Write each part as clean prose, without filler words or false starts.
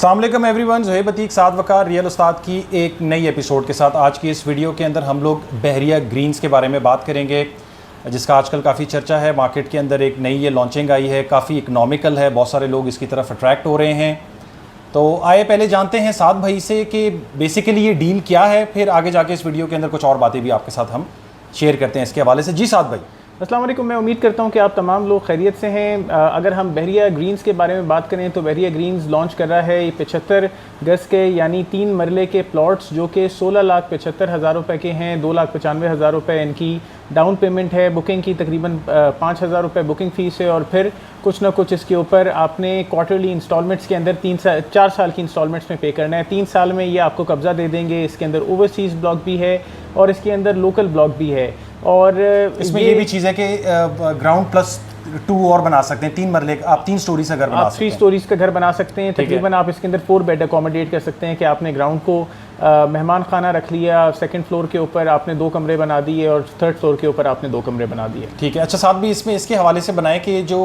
अस्सलाम वालेकुम एवरीवन, ज़ुहैब अतीक साद वकार रियल उस्ताद की एक नई एपिसोड के साथ आज की इस वीडियो के अंदर हम लोग बहरिया ग्रीन्स के बारे में बात करेंगे, जिसका आजकल काफ़ी चर्चा है। मार्केट के अंदर एक नई ये लॉन्चिंग आई है, काफ़ी इकनॉमिकल है, बहुत सारे लोग इसकी तरफ अट्रैक्ट हो रहे हैं। तो आइए पहले जानते हैं साद भाई से कि बेसिकली ये डील क्या है, फिर आगे जाके इस वीडियो के अंदर कुछ और बातें भी आपके साथ हम शेयर करते हैं इसके हवाले से। जी साद भाई। अस्सलाम वालेकुम। मैं उम्मीद करता हूँ कि आप तमाम लोग खैरियत से हैं। अगर हम बहरिया ग्रीन्स के बारे में बात करें तो बहरिया ग्रीन्स लॉन्च कर रहा है 75 गज़ के यानी 3 मरले के प्लॉट्स जो कि 16,75,000 रुपये के हैं। 2,95,000 रुपये इनकी डाउन पेमेंट है। बुकिंग की तकरीबन 5,000 रुपये बुकिंग फ़ीस है और फिर कुछ ना कुछ इसके ऊपर आपने क्वार्टरली इंस्टॉलमेंट्स के अंदर 4 साल की इंस्टॉलमेंट्स में पे करना है। 3 साल में ये आपको कब्ज़ा दे देंगे। इसके अंदर ओवरसीज़ ब्लॉक भी है और इसके अंदर लोकल ब्लॉक भी है। और इसमें ये भी चीज़ है कि ग्राउंड प्लस 2 और बना सकते हैं। 3 मरले आप 3 स्टोरी का घर बना सकते हैं। 3 स्टोरीज़ का घर बना सकते हैं। तकरीबन आप इसके अंदर 4 बेड अकोमोडेट कर सकते हैं कि आपने ग्राउंड को मेहमान खाना रख लिया, सेकंड फ्लोर के ऊपर आपने 2 कमरे बना दिए और थर्ड फ्लोर के ऊपर आपने 2 कमरे बना दिए। ठीक है। अच्छा साथ भी इसमें इसके हवाले से बनाए कि जो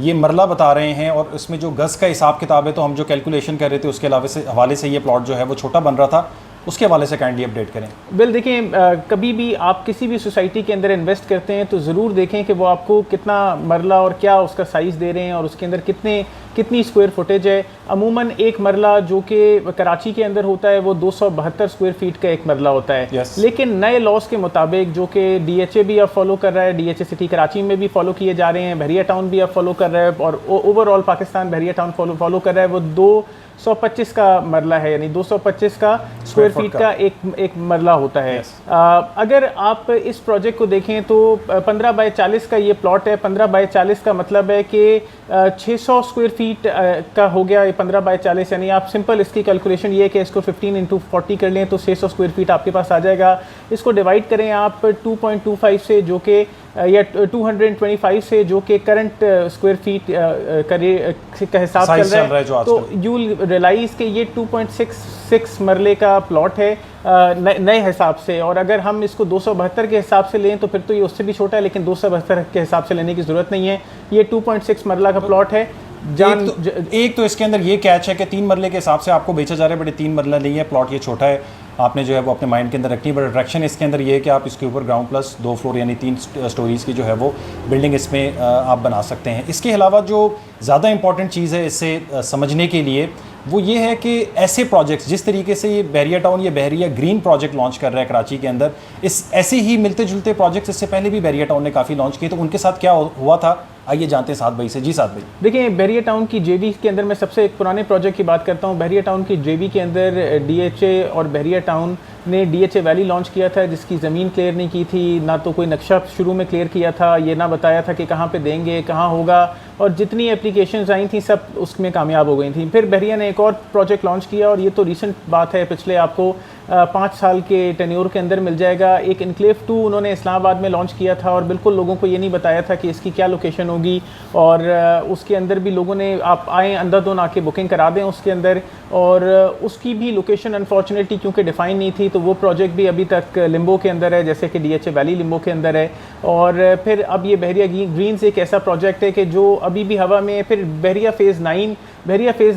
ये मरला बता रहे हैं और इसमें जो गज़ का हिसाब किताब है, तो हम जो कैलकुलेशन कर रहे थे उसके हवाले से ये प्लॉट जो है वो छोटा बन रहा था, उसके हवाले से काइंडली अपडेट करें। बिल देखें, कभी भी आप किसी भी सोसाइटी के अंदर इन्वेस्ट करते हैं तो ज़रूर देखें कि वो आपको कितना मरला और क्या उसका साइज़ दे रहे हैं और उसके अंदर कितनी स्क्वायर फुटेज है। अमूमन एक मरला जो कि कराची के अंदर होता है वो 272 स्क्वायर फीट का एक मरला होता है। yes. लेकिन नए लॉस के मुताबिक जो कि DHA भी अब फॉलो कर रहा है, DHA सिटी कराची में भी फॉलो किए जा रहे हैं, बहरिया टाउन भी अब फॉलो कर रहा है और ओवरऑल पाकिस्तान बहरिया टाउन फॉलो कर रहा है, वो 225 का मरला है, यानी 225 का स्क्वायर फीट का एक मरला होता है। yes. अगर आप इस प्रोजेक्ट को देखें तो 15 बाय 40 का ये प्लॉट है। 15 बाय 40 का मतलब है कि 600 स्क्वायर फीट का हो गया ये 15 बाय 40, यानी आप सिंपल इसकी कैलकुलेशन ये है कि इसको 15 × 40 कर लें तो 600 स्क्वायर फीट आपके पास आ जाएगा। इसको डिवाइड करें आप 2.25 से जो कि या 225 से जो कि करंट स्क्वायर फीट का हिसाब चल रहा है, तो यू रियलाइज़ कि ये 2.66 मरले का प्लॉट है नए हिसाब से। और अगर हम इसको 272 के हिसाब से लें तो फिर तो ये उससे भी छोटा है, लेकिन 272 के हिसाब से लेने की ज़रूरत नहीं है। ये 2.6 मरला का प्लॉट है। एक तो इसके अंदर ये कैच है कि 3 मरले के हिसाब से आपको बेचा जा रहा है, बट 3 मरला नहीं है, प्लॉट ये छोटा है। आपने जो है वो अपने माइंड के अंदर रखनी है। बट अट्रैक्शन इसके अंदर ये है कि आप इसके ऊपर ग्राउंड प्लस 2 फ्लोर यानी 3 स्टोरीज़ की जो है वो बिल्डिंग इसमें आप बना सकते हैं। इसके अलावा जो ज़्यादा इंपॉर्टेंट चीज़ है इससे समझने के लिए वो ये है कि ऐसे प्रोजेक्ट्स जिस तरीके से ये बहरिया टाउन या बहरिया ग्रीन प्रोजेक्ट लॉन्च कर रहा है कराची के अंदर, ऐसे ही मिलते जुलते प्रोजेक्ट्स इससे पहले भी बहरिया टाउन ने काफ़ी लॉन्च किए, तो उनके साथ क्या हुआ था आइए जानते हैं साद भाई से। जी साद भाई। देखिए, बहरिया टाउन की JV के अंदर मैं सबसे एक पुराने प्रोजेक्ट की बात करता हूँ। बहरिया टाउन की JV के अंदर DHA और बहरिया टाउन ने DHA वैली लॉन्च किया था, जिसकी ज़मीन क्लियर नहीं की थी, ना तो कोई नक्शा शुरू में क्लियर किया था, ये ना बताया था कि कहाँ पे देंगे, कहाँ होगा, और जितनी एप्लीकेशंस आई थी सब उसमें कामयाब हो गई थी। फिर बहरिया ने एक और प्रोजेक्ट लॉन्च किया और ये तो रिसेंट बात है, पिछले आपको 5 साल के टेन्योर के अंदर मिल जाएगा। एक इनक्लेव 2 उन्होंने इस्लामाबाद में लॉन्च किया था और बिल्कुल लोगों को ये नहीं बताया था कि इसकी क्या लोकेशन होगी, और उसके अंदर भी लोगों ने आप आएँ अंधाधुन आके बुकिंग करा दें उसके अंदर, और उसकी भी लोकेशन अनफॉर्चुनेटली क्योंकि डिफ़ाइन नहीं थी, तो वो प्रोजेक्ट भी अभी तक लिम्बो के अंदर है, जैसे कि DHA वैली लिम्बो के अंदर है। और फिर अब ये बहरिया ग्रीन्स एक ऐसा प्रोजेक्ट है कि जो अभी भी हवा में है। फिर बहरिया फ़ेज़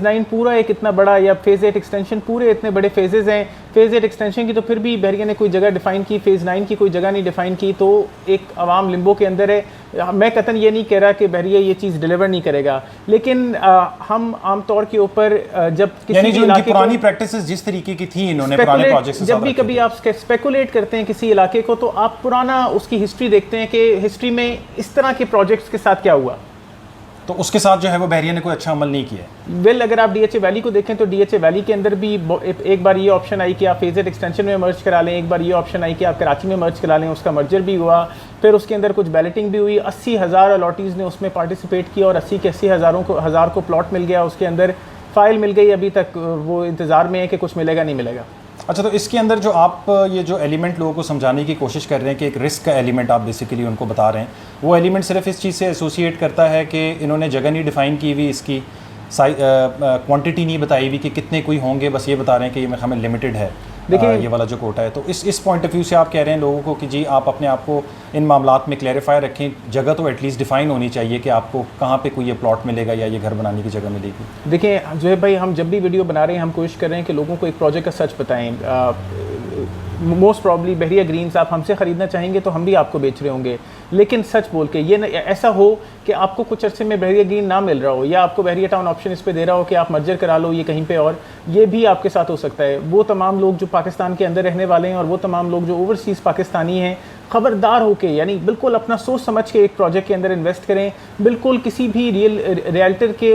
9 पूरा एक इतना बड़ा, या फ़ेज़ 8 एक्सटेंशन, पूरे इतने बड़े फ़ेज़ेज़ हैं। फ़ेज़ 8 एक्सटेंशन की तो फिर भी बहरिया ने कोई जगह डिफ़ाइन की, फ़ेज़ 9 की कोई जगह नहीं डिफ़ाइन की, तो एक अवाम लिम्बो के अंदर है। मैं कतन ये नहीं कह रहा कि बहरिया ये चीज़ डिलीवर नहीं करेगा, लेकिन हम आमतौर के ऊपर जब किसी जो इनकी पुरानी प्रैक्टिसेस जिस तरीके की थी, इन्होंने पुराने प्रोजेक्ट्स जब भी कभी आप स्पेकुलेट करते हैं किसी इलाके को, तो आप पुराना उसकी हिस्ट्री देखते हैं कि हिस्ट्री में इस तरह के प्रोजेक्ट्स के साथ क्या हुआ, तो उसके साथ जो है वो बहरिया ने कोई अच्छा अमल नहीं किया। वेल, अगर आप DHA वैली को देखें तो DHA वैली के अंदर भी एक बार ये ऑप्शन आई कि आप फ़ेज़ 8 एक्सटेंशन में मर्ज करा लें, एक बार ये ऑप्शन आई कि आप कराची में मर्ज करा लें, उसका मर्जर भी हुआ। फिर उसके अंदर कुछ बैलेटिंग भी हुई, 80,000 अलॉटीज़ ने उसमें पार्टिसिपेट किया और 80 के 80 हज़ार को प्लॉट मिल गया। उसके अंदर फ़ाइल मिल गई, अभी तक वो इंतज़ार में है कि कुछ मिलेगा नहीं मिलेगा। अच्छा, तो इसके अंदर जो आप ये जो एलिमेंट लोगों को समझाने की कोशिश कर रहे हैं कि एक रिस्क का एलिमेंट आप बेसिकली उनको बता रहे हैं, वो एलिमेंट सिर्फ इस चीज़ से एसोसिएट करता है कि इन्होंने जगह नहीं डिफ़ाइन की हुई, इसकी क्वांटिटी नहीं बताई हुई कि कितने कोई होंगे, बस ये बता रहे हैं कि ये हमें लिमिटेड है। देखिए ये वाला जो कोटा है। तो इस पॉइंट ऑफ व्यू से आप कह रहे हैं लोगों को कि जी आप अपने आप को इन मामलात में क्लैरिफाई रखें, जगह तो एटलीस्ट डिफाइन होनी चाहिए कि आपको कहाँ पे कोई ये प्लॉट मिलेगा या ये घर बनाने की जगह मिलेगी। देखिए जो है भाई, हम जब भी वीडियो बना रहे हैं हम कोशिश कर रहे हैं कि लोगों को एक प्रोजेक्ट का सच बताएं। मोस्ट प्रॉब्ली बहरिया ग्रीन्स आप हमसे ख़रीदना चाहेंगे तो हम भी आपको बेच रहे होंगे, लेकिन सच बोल के ये ऐसा हो कि आपको कुछ अरसे में बहरिया ग्रीन ना मिल रहा हो, या आपको बहरिया टाउन ऑप्शन इस पे दे रहा हो कि आप मर्जर करा लो ये कहीं पे, और ये भी आपके साथ हो सकता है। वो तमाम लोग जो पाकिस्तान के अंदर रहने वाले हैं और वो तमाम लोग जो ओवरसीज़ पाकिस्तानी हैं, ख़बरदार होके यानी बिल्कुल अपना सोच समझ के एक प्रोजेक्ट के अंदर इन्वेस्ट करें। बिल्कुल किसी भी रियल्टर के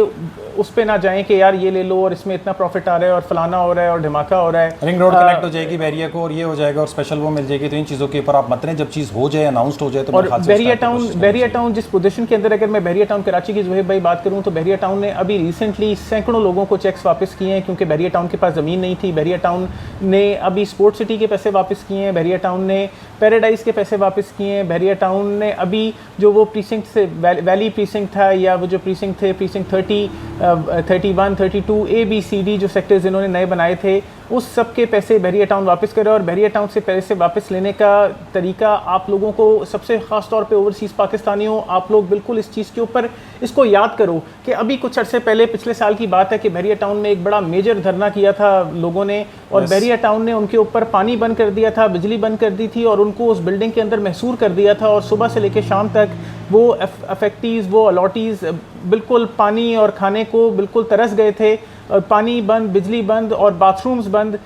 उस पे ना जाएं कि यार ये ले लो और इसमें इतना प्रॉफिट आ रहा है और फलाना हो रहा है और धमाका हो रहा है। रिंग रोड कनेक्ट हो जाएगी बहरिया को और ये हो जाएगा और स्पेशल वो मिल जाएगी, तो इन चीज़ों के ऊपर आप मत रहें। जब चीज़ हो जाए, अनाउंसड हो जाए, तो और बहरिया टाउन जिस पोजीशन के अंदर, अगर मैं बहरिया टाउन कराची की जोहेब भाई बात करूं तो बहरिया टाउन ने अभी रिसेंटली सैकड़ों लोगों को चेक्स वापस किए हैं, क्योंकि बहरिया टाउन के पास ज़मीन नहीं थी। बहरिया टाउन ने अभी स्पोर्ट सिटी के पैसे वापस किए हैं, बहरिया टाउन ने पैराडाइज के पैसे वापस किए हैं, बहरिया टाउन ने अभी जो वो प्रीसिंक्ट से वैली प्रीसिंक्ट था या वो जो प्रीसिंक्ट थे प्रीसिंक्ट 30, 31, 32 ABCD जो सेक्टर्स इन्होंने नए बनाए थे, उस सब के पैसे बहरिया टाउन वापस करे। और बहरिया टाउन से पैसे वापस लेने का तरीका आप लोगों को, सबसे ख़ास तौर पे ओवरसीज़ पाकिस्तानियों, आप लोग बिल्कुल इस चीज़ के ऊपर इसको याद करो कि अभी कुछ अर्से पहले पिछले साल की बात है कि बहरिया टाउन में एक बड़ा मेजर धरना किया था लोगों ने, और बहरिया टाउन ने उनके ऊपर पानी बंद कर दिया था, बिजली बंद कर दी थी और उनको उस बिल्डिंग के अंदर महसूर कर दिया था। और सुबह से लेकर शाम तक वो अफेक्टीज़, वो अलॉटीज़ बिल्कुल पानी और खाने को बिल्कुल तरस गए थे। पानी बंद, बिजली बंद और बाथरूम्स बंद,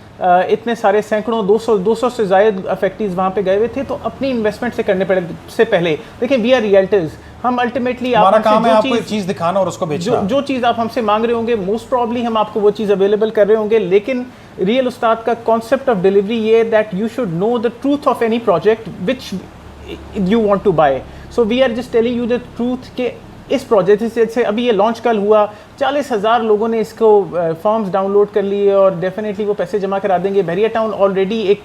इतने सारे सैकड़ों 200 से ज़ायद अफेक्टीज़ वहाँ पे गए हुए थे। तो अपनी इन्वेस्टमेंट से पहले देखिए, वी आर रियल्टर्स, हम अल्टीमेटली हमारा काम है आपको एक चीज़ दिखाना और उसको बेचना। जो चीज़ आप हमसे मांग रहे होंगे मोस्ट प्रॉब्ली हम आपको वो चीज़ अवेलेबल कर रहे होंगे, लेकिन रियल उस्ताद का कॉन्सेप्ट ऑफ डिलीवरी ये that you should know the truth of any project which you want to buy. So we are just telling you the truth के इस प्रोजेक्ट से अभी ये लॉन्च कल हुआ, 40,000 लोगों ने इसको फॉर्म्स डाउनलोड कर लिए और डेफिनेटली वो पैसे जमा करा देंगे। बहरिया टाउन ऑलरेडी एक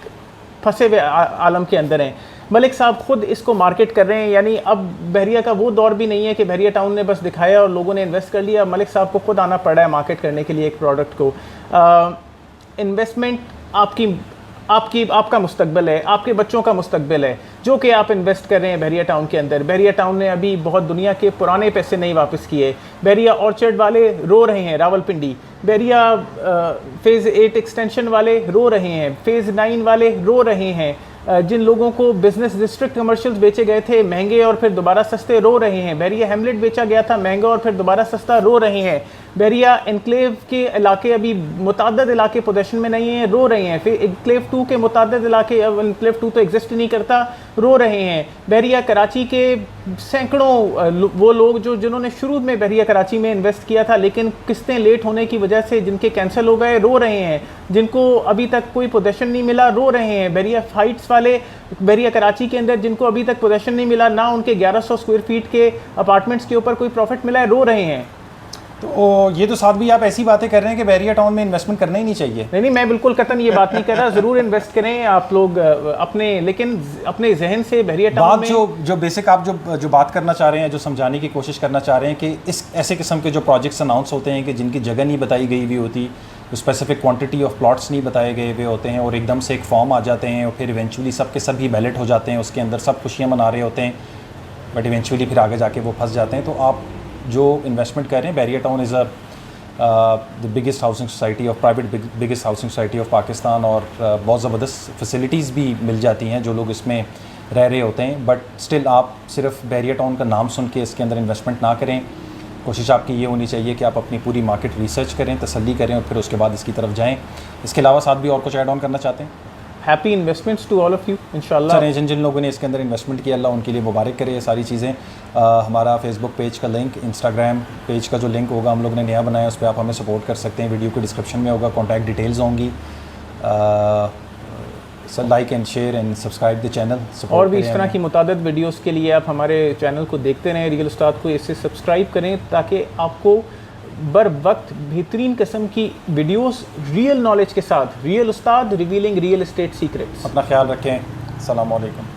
फंसे हुए आलम के अंदर हैं। मलिक साहब खुद इसको मार्केट कर रहे हैं, यानी अब बहरिया का वो दौर भी नहीं है कि बहरिया टाउन ने बस दिखाया और लोगों ने इन्वेस्ट कर लिया। मलिक साहब को खुद आना पड़ा है मार्केट करने के लिए एक प्रोडक्ट को। इन्वेस्टमेंट आपका मुस्तकबिल है, आपके बच्चों का मुस्तकबिल है, जो कि आप इन्वेस्ट कर रहे हैं बहरिया टाउन के अंदर। बहरिया टाउन ने अभी बहुत दुनिया के पुराने पैसे नहीं वापस किए। बहरिया ऑर्चर्ड वाले रो रहे हैं, रावलपिंडी। बहरिया फेज़ 8 एक्सटेंशन वाले रो रहे हैं, फेज़ 9 वाले रो रहे हैं। जिन लोगों को बिजनेस डिस्ट्रिक्ट कमर्शियल्स बेचे गए थे महंगे और फिर दोबारा सस्ते, रो रहे हैं। बहरिया हेमलेट बेचा गया था महंगा और फिर दोबारा सस्ता, रो रहे हैं। बहरिया एनक्लेव के इलाके अभी मुताद्दद इलाके पोजेशन में नहीं हैं, रो रहे हैं। फिर एनक्लेव 2 के मुताद्दद इलाके, अब एनक्लेव 2 तो एग्जिस्ट ही नहीं करता, रो रहे हैं। बहरिया कराची के सैकड़ों वो लोग जिन्होंने शुरू में बहरिया कराची में इन्वेस्ट किया था लेकिन किस्तें लेट होने की वजह से जिनके कैंसिल हो गए, रो रहे हैं। जिनको अभी तक कोई पोजेशन नहीं मिला, रो रहे हैं। बहरिया हाइट्स वाले बहरिया कराची के अंदर जिनको अभी तक पोजेशन नहीं मिला, ना उनके 1100 स्क्वायर फीट के अपार्टमेंट्स के ऊपर कोई प्रॉफिट मिला है, रो रहे हैं। तो ये तो साथ भी आप ऐसी बातें कर रहे हैं कि बहरिया टाउन में इन्वेस्टमेंट करना ही नहीं चाहिए। नहीं, मैं बिल्कुल कतन ये बात नहीं कर रहा। ज़रूर इन्वेस्ट करें आप लोग अपने, लेकिन अपने जहन से बहरिया टाउन में जो बेसिक आप जो बात करना चाह रहे हैं, जो समझाने की कोशिश करना चाह रहे हैं कि इस ऐसे किस्म के जो प्रोजेक्ट्स अनाउंस होते हैं कि जिनकी जगह नहीं बताई गई हुई होती, स्पेसिफिक क्वांटिटी ऑफ प्लॉट्स नहीं बताए गए हुए होते हैं और एकदम से एक फॉर्म आ जाते हैं और फिर इवेंचुअली सब के सभी बैलेट हो जाते हैं, उसके अंदर सब खुशियाँ मना रहे होते हैं, बट इवेंचुअली फिर आगे जाके वो फंस जाते हैं। तो आप जो इन्वेस्टमेंट कर रहे हैं, Bahria town is the biggest housing society of biggest housing society of Pakistan, और बहुत ज़बरदस्त फैसिलिटीज़ भी मिल जाती हैं जो लोग इसमें रह रहे होते हैं। बट स्टिल आप सिर्फ बहरिया टाउन का नाम सुन के इसके अंदर इन्वेस्टमेंट ना करें। कोशिश आपकी ये होनी चाहिए कि आप अपनी पूरी मार्केट रिसर्च करें, तसल्ली करें और फिर उसके बाद इसकी तरफ जाएँ। इसके अलावा साथ भी और कुछ ऐड ऑन करना चाहते हैं? Happy investments to all of you इंशाल्लाह। सर, जिन लोगों ने इसके अंदर इन्वेस्टमेंट किया, अल्लाह उनके लिए मुबारक करे ये सारी चीज़ें। हमारा फेसबुक पेज का लिंक, इंस्टाग्राम पेज का जो लिंक होगा हम लोग ने नया बनाया, उस पर आप हमें सपोर्ट कर सकते हैं। वीडियो के डिस्क्रिप्शन में होगा, कॉन्टैक्ट डिटेल्स होंगी। Sir, like and share and subscribe the channel. और भी इस तरह की मुतादिद वीडियोस के लिए आप हमारे चैनल को देखते रहें, रियल उस्ताद को इससे सब्सक्राइब करें ताकि आपको बर वक्त बेहतरीन किस्म की वीडियोस रियल नॉलेज के साथ, रियल उस्ताद रिवीलिंग रियल एस्टेट सीक्रेट्स। अपना ख्याल रखें। अस्सलाम वालेकुम।